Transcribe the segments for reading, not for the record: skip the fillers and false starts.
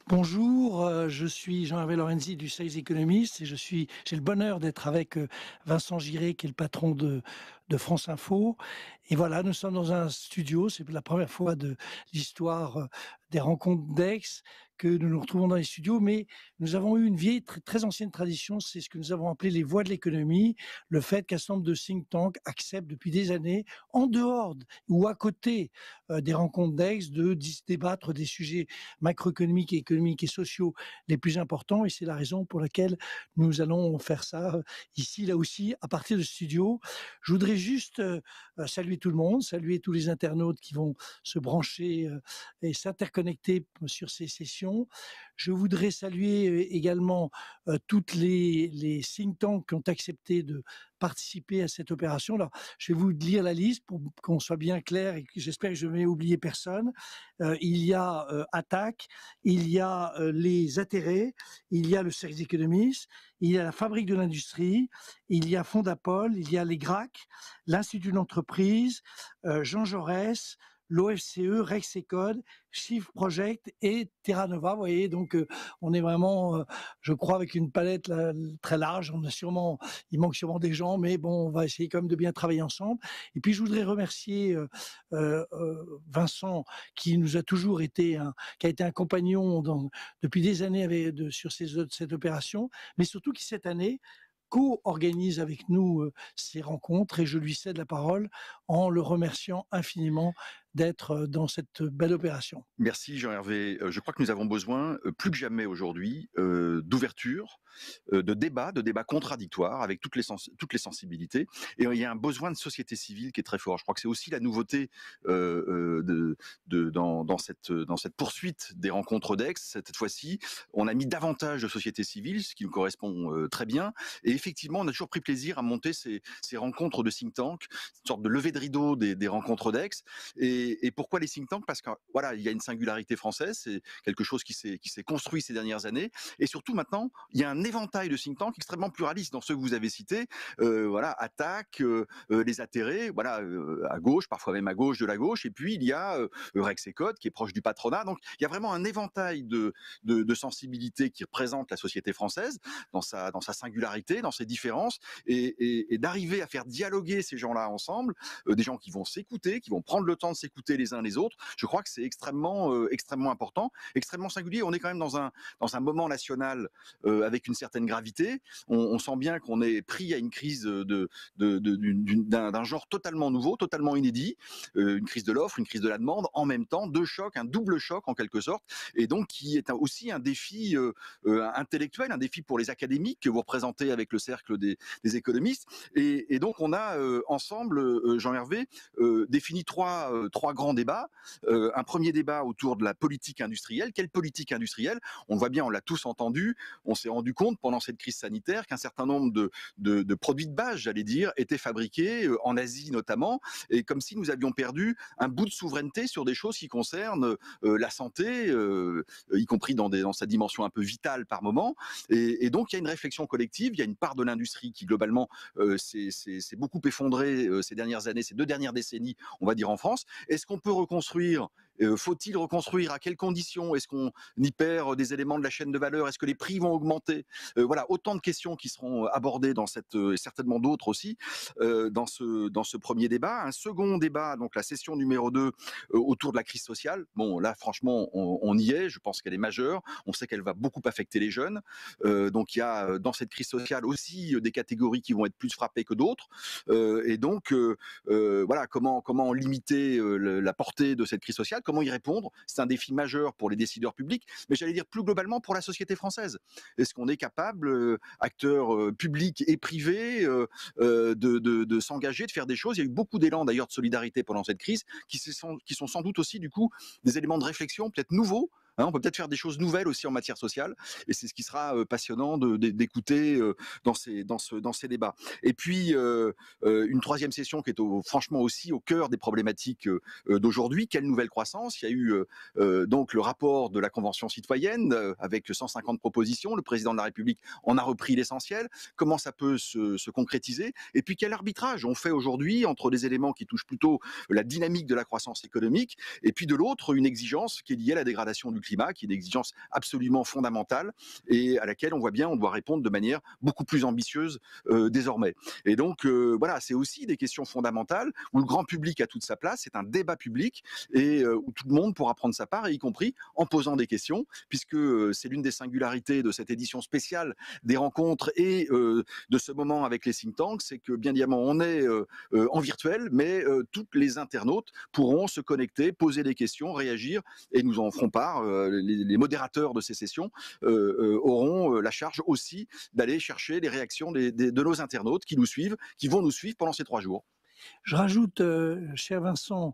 Bonjour, je suis Jean-Hervé Lorenzi du Sales Economist et j'ai le bonheur d'être avec Vincent Giré qui est le patron de France Info. Et voilà, nous sommes dans un studio, c'est la première fois de l'histoire des rencontres d'Aix que nous nous retrouvons dans les studios, mais nous avons eu une vieille, très ancienne tradition, c'est ce que nous avons appelé les voix de l'économie, le fait qu'un certain nombre de think tanks acceptent depuis des années, en dehors ou à côté des rencontres d'Aix, de débattre des sujets macroéconomiques, économiques et sociaux les plus importants. Et c'est la raison pour laquelle nous allons faire ça ici, là aussi, à partir de studio. Je voudrais juste saluer tout le monde, saluer tous les internautes qui vont se brancher et s'interconnecter sur ces sessions. Je voudrais saluer également toutes les think tanks qui ont accepté de participer à cette opération. Alors, je vais vous lire la liste pour qu'on soit bien clair et que j'espère que je ne vais oublier personne. Il y a Attac, il y a les atterrés, il y a le Cercle économiste, il y a la Fabrique de l'industrie, il y a Fondapol, il y a les GRAC, l'Institut de l'entreprise, Jean Jaurès, l'OFCE, Rexecode, Shift Project et Terra Nova. Vous voyez, donc on est vraiment, je crois, avec une palette là, très large. Il manque sûrement des gens, mais bon, on va essayer quand même de bien travailler ensemble. Et puis je voudrais remercier Vincent, qui nous a toujours été qui a été un compagnon depuis des années sur cette opération, mais surtout qui cette année co-organise avec nous ces rencontres, et je lui cède la parole en le remerciant infiniment d'être dans cette belle opération. Merci Jean-Hervé. Je crois que nous avons besoin, plus que jamais aujourd'hui, d'ouverture, de débats contradictoires avec toutes les sensibilités. Et il y a un besoin de société civile qui est très fort. Je crois que c'est aussi la nouveauté dans cette poursuite des rencontres d'Aix. Cette fois-ci, on a mis davantage de société civile, ce qui nous correspond très bien. Et effectivement, on a toujours pris plaisir à monter ces rencontres de think tank, une sorte de levée de rideau des rencontres d'Aix. Et pourquoi les think tanks? Parce que voilà, il y a une singularité française, c'est quelque chose qui s'est construit ces dernières années, et surtout maintenant, il y a un éventail de think tanks extrêmement pluraliste dans ceux que vous avez cités. Voilà, Attac, les atterrés, voilà, à gauche, parfois même à gauche de la gauche, et puis il y a Rexecode qui est proche du patronat. Donc il y a vraiment un éventail de sensibilités qui représentent la société française dans sa singularité, dans ses différences, et d'arriver à faire dialoguer ces gens-là ensemble, des gens qui vont s'écouter, qui vont prendre le temps de s'écouter les uns les autres. Je crois que c'est extrêmement important, extrêmement singulier. On est quand même dans un moment national avec une certaine gravité. On sent bien qu'on est pris à une crise d'un genre totalement nouveau, totalement inédit, une crise de l'offre, une crise de la demande, en même temps, deux chocs, un double choc en quelque sorte, et donc qui est aussi un défi intellectuel, un défi pour les académiques que vous représentez avec le cercle des économistes. Et donc on a ensemble, Jean-Hervé, défini trois grands débats. Un premier débat autour de la politique industrielle. Quelle politique industrielle? On le voit bien, on l'a tous entendu. On s'est rendu compte pendant cette crise sanitaire qu'un certain nombre de produits de base, j'allais dire, étaient fabriqués en Asie notamment, et comme si nous avions perdu un bout de souveraineté sur des choses qui concernent la santé, y compris dans sa dimension un peu vitale par moment. Et donc il y a une réflexion collective. Il y a une part de l'industrie qui globalement s'est beaucoup effondrée ces dernières années, ces 2 dernières décennies, on va dire en France. Est-ce qu'on peut reconstruire? Faut-il reconstruire? À quelles conditions? Est-ce qu'on y perd des éléments de la chaîne de valeur? Est-ce que les prix vont augmenter? Voilà, autant de questions qui seront abordées dans et certainement d'autres aussi, dans ce premier débat. Un second débat, donc la session numéro 2, autour de la crise sociale. Bon, là, franchement, on y est. Je pense qu'elle est majeure. On sait qu'elle va beaucoup affecter les jeunes. Donc, il y a dans cette crise sociale aussi des catégories qui vont être plus frappées que d'autres. Et donc, voilà, comment limiter la portée de cette crise sociale, comment y répondre. C'est un défi majeur pour les décideurs publics, mais j'allais dire plus globalement pour la société française. Est-ce qu'on est capable, acteurs publics et privés, de s'engager, de faire des choses? Il y a eu beaucoup d'élan d'ailleurs de solidarité pendant cette crise, qui sont sans doute aussi du coup des éléments de réflexion peut-être nouveaux. On peut peut-être faire des choses nouvelles aussi en matière sociale, et c'est ce qui sera passionnant d'écouter dans ces débats. Et puis une troisième session qui est franchement aussi au cœur des problématiques d'aujourd'hui. Quelle nouvelle croissance? Il y a eu donc le rapport de la Convention citoyenne avec 150 propositions. Le président de la République en a repris l'essentiel. Comment ça peut se concrétiser? Et puis quel arbitrage on fait aujourd'hui entre des éléments qui touchent plutôt la dynamique de la croissance économique, et puis de l'autre une exigence qui est liée à la dégradation du climat, qui est une exigence absolument fondamentale et à laquelle on voit bien on doit répondre de manière beaucoup plus ambitieuse désormais. Et donc voilà, c'est aussi des questions fondamentales où le grand public a toute sa place, c'est un débat public et où tout le monde pourra prendre sa part, et y compris en posant des questions, puisque c'est l'une des singularités de cette édition spéciale des rencontres et de ce moment avec les think tanks, c'est que bien évidemment on est en virtuel, mais tous les internautes pourront se connecter, poser des questions, réagir, et nous en ferons part. Les modérateurs de ces sessions auront la charge aussi d'aller chercher les réactions de nos internautes qui nous suivent, qui vont nous suivre pendant ces 3 jours. Je rajoute, cher Vincent,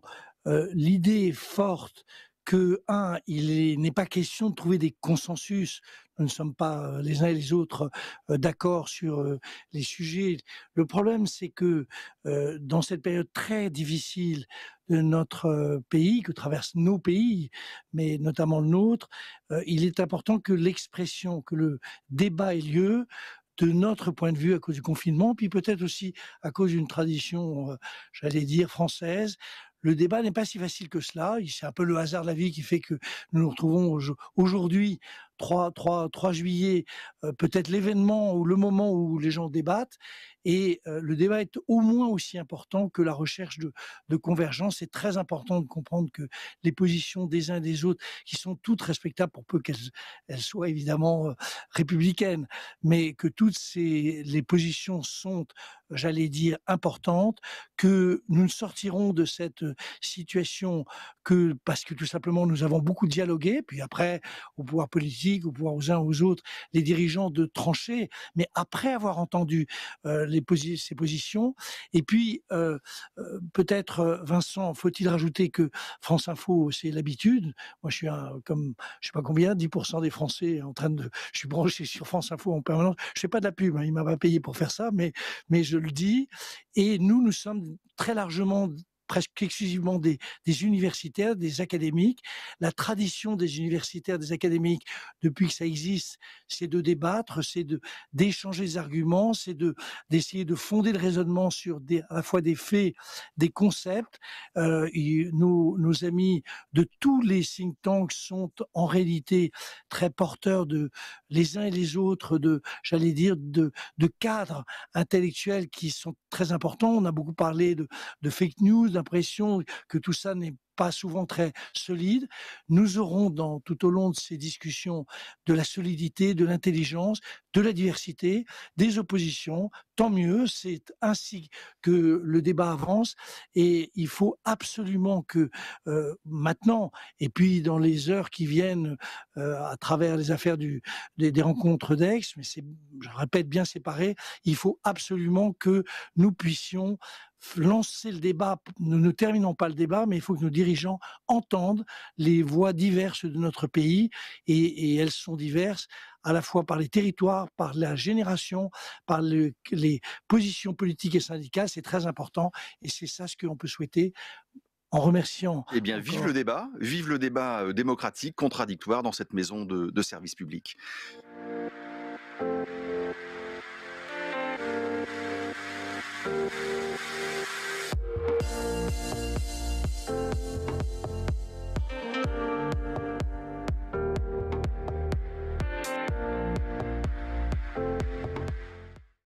l'idée forte que, il n'est pas question de trouver des consensus. Nous ne sommes pas, les uns et les autres, d'accord sur, les sujets. Le problème, c'est que, dans cette période très difficile de notre, pays, que traversent nos pays, mais notamment le nôtre, il est important que l'expression, que le débat ait lieu, de notre point de vue à cause du confinement, puis peut-être aussi à cause d'une tradition, j'allais dire française. Le débat n'est pas si facile que cela. C'est un peu le hasard de la vie qui fait que nous nous retrouvons aujourd'hui, 3 juillet, peut-être l'événement ou le moment où les gens débattent. Et le débat est au moins aussi important que la recherche de convergence. C'est très important de comprendre que les positions des uns et des autres, qui sont toutes respectables pour peu qu'elles soient évidemment républicaines, mais que toutes les positions sont, j'allais dire, importantes, que nous ne sortirons de cette situation que parce que tout simplement nous avons beaucoup dialogué, puis après au pouvoir politique, au pouvoir aux uns aux autres, les dirigeants de trancher, mais après avoir entendu ces positions. Et puis peut-être, Vincent, faut-il rajouter que France Info, c'est l'habitude. Moi, je suis comme je sais pas combien, 10% des Français en train de, je suis branché sur France Info en permanence. Je fais pas de la pub, hein, il m'a pas payé pour faire ça, mais je le dis. Et nous sommes très largement, presque exclusivement des universitaires, des académiques. La tradition des universitaires, des académiques, depuis que ça existe, c'est de débattre, d'échanger des arguments, d'essayer de fonder le raisonnement sur à la fois des faits, des concepts. Nos amis de tous les think tanks sont en réalité très porteurs les uns et les autres, j'allais dire, de cadres intellectuels qui sont très importants. On a beaucoup parlé de fake news, d'impression que tout ça n'est pas souvent très solide. Nous aurons tout au long de ces discussions de la solidité, de l'intelligence, de la diversité, des oppositions. Tant mieux, c'est ainsi que le débat avance, et il faut absolument que maintenant, et puis dans les heures qui viennent, à travers les affaires des rencontres d'Aix, mais je répète, bien séparées, il faut absolument que nous puissions lancer le débat. Nous ne terminons pas le débat, mais il faut que nos dirigeants entendent les voix diverses de notre pays, et elles sont diverses à la fois par les territoires, par la génération, par les positions politiques et syndicales. C'est très important, et c'est ça ce que l'on peut souhaiter, en remerciant Eh bien, encore. vive le débat démocratique, contradictoire dans cette maison de service public.